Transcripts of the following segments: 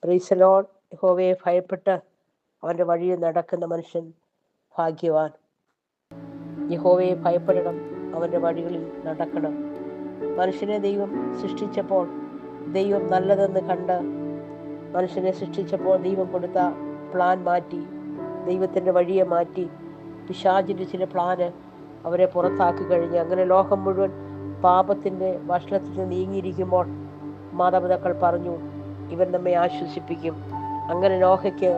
Praise the Lord. യഹോവയെ ഭയപ്പെട്ട് അവൻ്റെ വഴിയിൽ നടക്കുന്ന മനുഷ്യൻ ഭാഗ്യവാൻ. യഹോവയെ ഭയപ്പെടണം, അവൻ്റെ വഴികളിൽ നടക്കണം. മനുഷ്യനെ ദൈവം സൃഷ്ടിച്ചപ്പോൾ ദൈവം നല്ലതെന്ന് കണ്ട് മനുഷ്യനെ സൃഷ്ടിച്ചപ്പോൾ ദൈവം കൊടുത്ത പ്ലാൻ മാറ്റി, ദൈവത്തിൻ്റെ വഴിയെ മാറ്റി, പിശാചിൻ്റെ ചില പ്ലാന് അവരെ പുറത്താക്കി കഴിഞ്ഞ് അങ്ങനെ ലോകം മുഴുവൻ പാപത്തിൻ്റെ വഷളത്തിൽ നിന്ന് നീങ്ങിയിരിക്കുമ്പോൾ മാതാപിതാക്കൾ പറഞ്ഞു, ഇവൻ നമ്മെ ആശ്വസിപ്പിക്കും. അങ്ങനെ നോഹയ്ക്ക്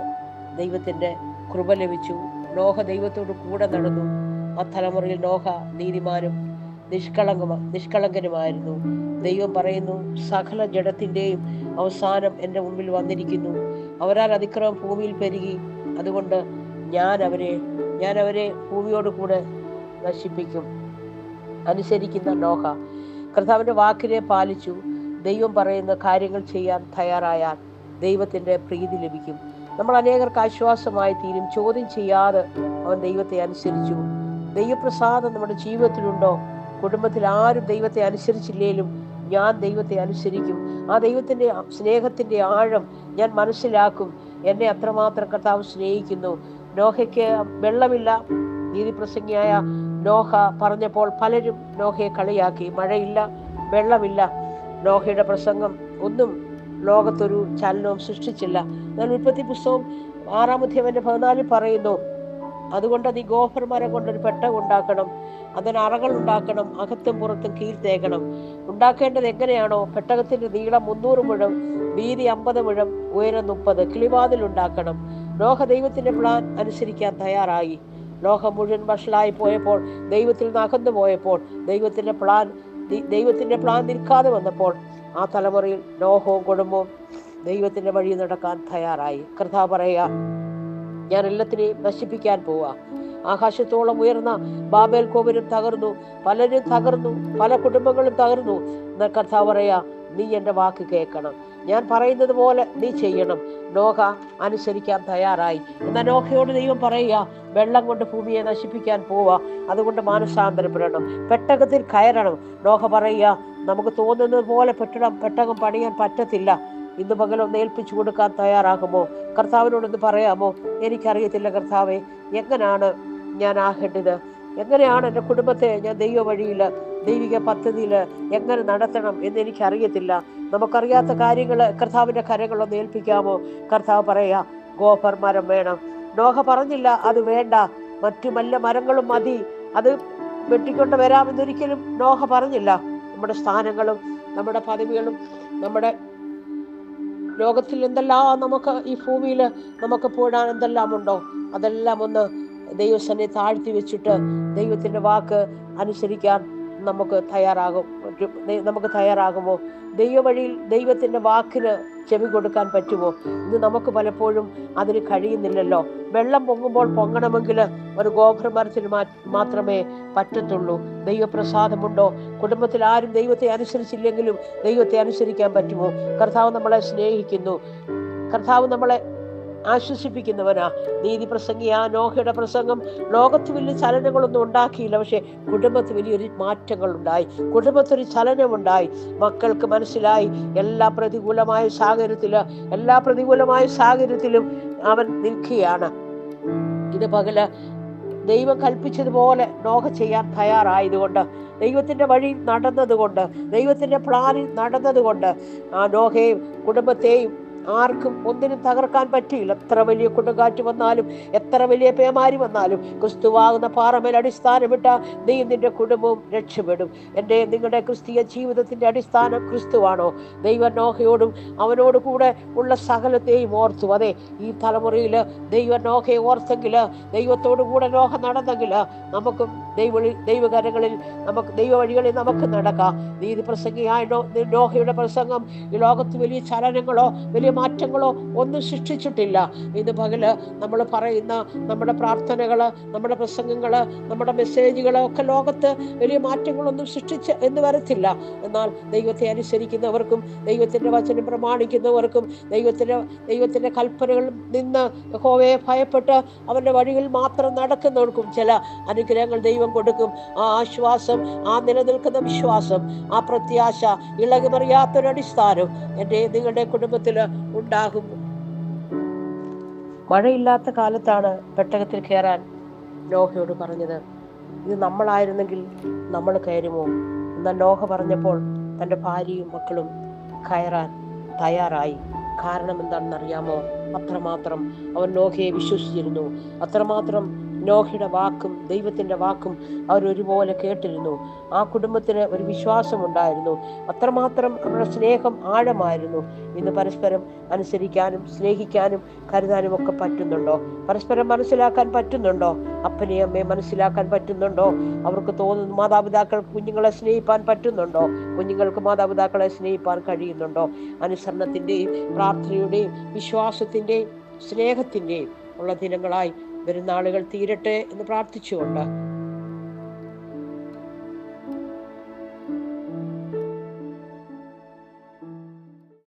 ദൈവത്തിൻ്റെ കൃപ ലഭിച്ചു. നോഹ ദൈവത്തോട് കൂടെ നടന്നു. ആ തലമുറയിൽ നോഹ നീതിമാനും നിഷ്കളങ്കനുമായിരുന്നു. ദൈവം പറയുന്നു, സകല ജഡത്തിൻ്റെയും അവസാനം എൻ്റെ മുമ്പിൽ വന്നിരിക്കുന്നു. അവരാൽ അതിക്രമം ഭൂമിയിൽ പെരുകി, അതുകൊണ്ട് ഞാൻ അവരെ ഭൂമിയോട് കൂടെ നശിപ്പിക്കും. അനുസരിക്കുന്ന നോഹ കർത്താവിൻ്റെ വാക്കിനെ പാലിച്ചു. ദൈവം പറയുന്ന കാര്യങ്ങൾ ചെയ്യാൻ തയ്യാറായാൽ ദൈവത്തിൻ്റെ പ്രീതി ലഭിക്കും. നമ്മൾ അനേകർക്ക് ആശ്വാസമായി തീരും. ചോദ്യം ചെയ്യാതെ അവൻ ദൈവത്തെ അനുസരിച്ചു. ദൈവപ്രസാദം നമ്മുടെ ജീവിതത്തിലുണ്ടോ? കുടുംബത്തിൽ ആരും ദൈവത്തെ അനുസരിച്ചില്ലേലും ഞാൻ ദൈവത്തെ അനുസരിക്കും. ആ ദൈവത്തിൻ്റെ സ്നേഹത്തിൻ്റെ ആഴം ഞാൻ മനസ്സിലാക്കും. എന്നെ അത്രമാത്രം കർത്താവ് സ്നേഹിക്കുന്നു. നോഹയ്ക്ക് വെള്ളമില്ല. നീതിപ്രസംഗിയായ നോഹ പറഞ്ഞപ്പോൾ പലരും നോഹയെ കളിയാക്കി. മഴയില്ല, വെള്ളമില്ല. നോഹയുടെ പ്രസംഗം ഒന്നും ലോകത്തൊരു ചലനവും സൃഷ്ടിച്ചില്ല. എന്നാൽ ഉൽപ്പത്തി പുസ്തകം 6-ാം അധ്യായം 14 പറയുന്നു, അതുകൊണ്ട് നീ ഗോഫർ മരം കൊണ്ടൊരു പെട്ടകം ഉണ്ടാക്കണം, അതിന് അറകൾ ഉണ്ടാക്കണം, അകത്തും പുറത്തും കീൽ തേക്കണം. ഉണ്ടാക്കേണ്ടത് എങ്ങനെയാണോ? പെട്ടകത്തിന്റെ നീളം 300 മുഴം, വീതി 50 മുഴം, ഉയരം 30. കിളിവാതിൽ ഉണ്ടാക്കണം. നോഹ ദൈവത്തിന്റെ പ്ലാൻ അനുസരിക്കാൻ തയ്യാറായി. ലോകം മുഴുവൻ വഷളായി പോയപ്പോൾ, ദൈവത്തിൽ നിന്ന് അകന്നു പോയപ്പോൾ, ദൈവത്തിന്റെ പ്ലാൻ നിൽക്കാതെ വന്നപ്പോൾ ആ തലമുറയിൽ നോഹവും കുടുംബവും ദൈവത്തിന്റെ വഴി നടക്കാൻ തയ്യാറായി. കർത്താവ് പറയാ, ഞാൻ എല്ലാത്തിനെയും നശിപ്പിക്കാൻ പോവാ. ആകാശത്തോളം ഉയർന്ന ബാബേൽ ഗോപുരം തകർന്നു, പലരും തകർന്നു, പല കുടുംബങ്ങളും തകർന്നു. എന്നാൽ കർത്താവ് പറയാ, നീ എൻ്റെ വാക്ക് കേൾക്കണം, ഞാൻ പറയുന്നത് പോലെ നീ ചെയ്യണം. നോഹ അനുസരിക്കാൻ തയ്യാറായി. എന്നാൽ നോഹയോട് ദൈവം പറയുക, വെള്ളം കൊണ്ട് ഭൂമിയെ നശിപ്പിക്കാൻ പോവാ, അതുകൊണ്ട് മാനസാന്തരപ്പെടണം, പെട്ടകത്തിൽ കയറണം. നോഹ പറയുക, നമുക്ക് തോന്നുന്നത് പോലെ പെട്ടകം പണിയാൻ പറ്റത്തില്ല. ഇന്ന് പകലൊന്ന് ഏൽപ്പിച്ചു കൊടുക്കാൻ തയ്യാറാകുമോ? കർത്താവിനോടൊന്ന് പറയാമോ? എനിക്കറിയത്തില്ല കർത്താവെ, എങ്ങനെയാണ് ഞാൻ ആകേണ്ടത്? എങ്ങനെയാണ് എൻ്റെ കുടുംബത്തെ ഞാൻ ദൈവ വഴിയിൽ, ദൈവിക പദ്ധതിയിൽ എങ്ങനെ നടത്തണം എന്ന് എനിക്കറിയത്തില്ല. നമുക്കറിയാത്ത കാര്യങ്ങൾ കർത്താവിൻ്റെ കരങ്ങളൊന്ന് ഏൽപ്പിക്കാമോ? കർത്താവ് പറയാ, ഗോഫർ മരം വേണം. നോഹ പറഞ്ഞില്ല അത് വേണ്ട, മറ്റു നല്ല മരങ്ങളും മതി, അത് വെട്ടിക്കൊണ്ട് വരാമെന്നൊരിക്കലും നോഹ പറഞ്ഞില്ല. നമ്മുടെ സ്ഥാനങ്ങളും നമ്മുടെ പദവികളും നമ്മുടെ ലോകത്തിൽ എന്തെല്ലാം നമുക്ക് ഈ ഭൂമിയിൽ നമുക്ക് പോടാൻ എന്തെല്ലാം ഉണ്ടോ, അതെല്ലാം ഒന്ന് ദൈവസന്നെ താഴ്ത്തി വെച്ചിട്ട് ദൈവത്തിൻ്റെ വാക്ക് അനുസരിക്കാൻ നമുക്ക് തയ്യാറാകുമോ? ദൈവവഴിയിൽ ദൈവത്തിൻ്റെ വാക്കിന് ചെവി കൊടുക്കാൻ പറ്റുമോ? ഇന്ന് നമുക്ക് പലപ്പോഴും അതിന് കഴിയുന്നില്ലല്ലോ. വെള്ളം പൊങ്ങണമെങ്കിൽ ഒരു ഗോപുരമരത്തിന് മാത്രമേ പറ്റത്തുള്ളൂ. ദൈവപ്രസാദമുണ്ടോ? കുടുംബത്തിൽ ആരും ദൈവത്തെ അനുസരിച്ചില്ലെങ്കിലും ദൈവത്തെ അനുസരിക്കാൻ പറ്റുമോ? കർത്താവ് നമ്മളെ സ്നേഹിക്കുന്നു. കർത്താവ് നമ്മളെ ആശ്വസിപ്പിക്കുന്നവനാ. നീതി പ്രസംഗിയാ നോഹയുടെ പ്രസംഗം ലോകത്ത് വലിയ ചലനങ്ങളൊന്നും ഉണ്ടാക്കിയില്ല, പക്ഷെ കുടുംബത്തിൽ വലിയൊരു മാറ്റങ്ങൾ ഉണ്ടായി, കുടുംബത്തൊരു ചലനമുണ്ടായി. മക്കൾക്ക് മനസ്സിലായി എല്ലാ പ്രതികൂലമായ സാഹചര്യത്തിലും അവൻ നിൽക്കുകയാണ്. ഇത് പകല് ദൈവം കൽപ്പിച്ചതുപോലെ നോഹ ചെയ്യാൻ തയ്യാറായതുകൊണ്ട്, ദൈവത്തിന്റെ വഴി നടന്നതുകൊണ്ട്, ദൈവത്തിന്റെ പ്ലാനിൽ നടന്നതുകൊണ്ട് ആ നോഹയെയും കുടുംബത്തെയും ആർക്കും ഒന്നിനും തകർക്കാൻ പറ്റിയില്ല. എത്ര വലിയ കൊടുങ്കാറ്റ് വന്നാലും, എത്ര വലിയ പേമാരി വന്നാലും, ക്രിസ്തുവാകുന്ന പാറമേൽ അടിസ്ഥാനമിട്ട നീ നിന്റെ കുടുംബവും രക്ഷപ്പെടും. നിങ്ങളുടെ ക്രിസ്തീയ ജീവിതത്തിന്റെ അടിസ്ഥാനം ക്രിസ്തുവാണോ? ദൈവ നോഹയോടും അവനോട് കൂടെ ഉള്ള സകലത്തെയും ഓർത്തു. അതെ, ഈ തലമുറയിൽ ദൈവ നോഹയെ ഓർത്തെങ്കിൽ, ദൈവത്തോടു കൂടെ നോഹ നടന്നെങ്കിൽ നമുക്കും ദൈവകരങ്ങളിൽ ദൈവ വഴികളിൽ നമുക്ക് നടക്കാം. നീതി പ്രസംഗിയായ നോഹയുടെ പ്രസംഗം ഈ ലോകത്ത് വലിയ ചലനങ്ങളോ വലിയ മാറ്റങ്ങളോ ഒന്നും സൃഷ്ടിച്ചിട്ടില്ല. ഇന്ന് പകല് നമ്മൾ പറയുന്ന നമ്മുടെ പ്രാർത്ഥനകള്, നമ്മുടെ പ്രസംഗങ്ങള്, നമ്മുടെ മെസ്സേജുകള് ഒക്കെ ലോകത്ത് വലിയ മാറ്റങ്ങളൊന്നും സൃഷ്ടിച്ച് എന്ന് വരത്തില്ല. എന്നാൽ ദൈവത്തെ അനുസരിക്കുന്നവർക്കും ദൈവത്തിന്റെ വചനം പ്രമാണിക്കുന്നവർക്കും ദൈവത്തിന്റെ കൽപ്പനകളിൽ നിന്ന് യഹോവയെ ഭയപ്പെട്ട് അവന്റെ വഴികളിൽ മാത്രം നടക്കുന്നവർക്കും ചില അനുഗ്രഹങ്ങൾ ദൈവം കൊടുക്കും. ആ ആശ്വാസം, ആ നിലനിൽക്കുന്ന വിശ്വാസം, ആ പ്രത്യാശ, ഇളകിമറിയാത്തൊരടിസ്ഥാനം നിങ്ങളുടെ കുടുംബത്തിൽ ഉണ്ടാകും. മഴയില്ലാത്ത കാലത്താണ് പെട്ടകത്തിൽ കയറാൻ നോഹയോട് പറഞ്ഞത്. ഇത് നമ്മളായിരുന്നെങ്കിൽ നമ്മൾ കയറുമോ? എന്നാൽ നോഹ പറഞ്ഞപ്പോൾ തൻ്റെ ഭാര്യയും മക്കളും കയറാൻ തയ്യാറായി. കാരണം എന്താണെന്നറിയാമോ? അത്രമാത്രം അവൻ നോഹയെ വിശ്വസിച്ചിരുന്നു. അത്രമാത്രം നോഹയുടെ വാക്കും ദൈവത്തിൻ്റെ വാക്കും അവരൊരുപോലെ കേട്ടിരുന്നു. ആ കുടുംബത്തിന് ഒരു വിശ്വാസമുണ്ടായിരുന്നു. അത്രമാത്രം അവരുടെ സ്നേഹം ആഴമായിരുന്നു. ഇന്ന് പരസ്പരം അനുസരിക്കാനും സ്നേഹിക്കാനും കരുതാനും ഒക്കെ പറ്റുന്നുണ്ടോ? പരസ്പരം മനസ്സിലാക്കാൻ പറ്റുന്നുണ്ടോ? അപ്പനെയും അമ്മയെ മനസ്സിലാക്കാൻ പറ്റുന്നുണ്ടോ? അവർക്ക് തോന്നുന്നു മാതാപിതാക്കൾക്ക് കുഞ്ഞുങ്ങളെ സ്നേഹിപ്പാൻ പറ്റുന്നുണ്ടോ? കുഞ്ഞുങ്ങൾക്ക് മാതാപിതാക്കളെ സ്നേഹിപ്പാൻ കഴിയുന്നുണ്ടോ? അനുസരണത്തിൻ്റെയും പ്രാർത്ഥനയുടെയും വിശ്വാസത്തിൻ്റെയും സ്നേഹത്തിൻ്റെയും ഉള്ള ദിനങ്ങളായി വരുന്ന ആളുകൾ തീരട്ടെ എന്ന് പ്രാർത്ഥിച്ചുകൊണ്ട്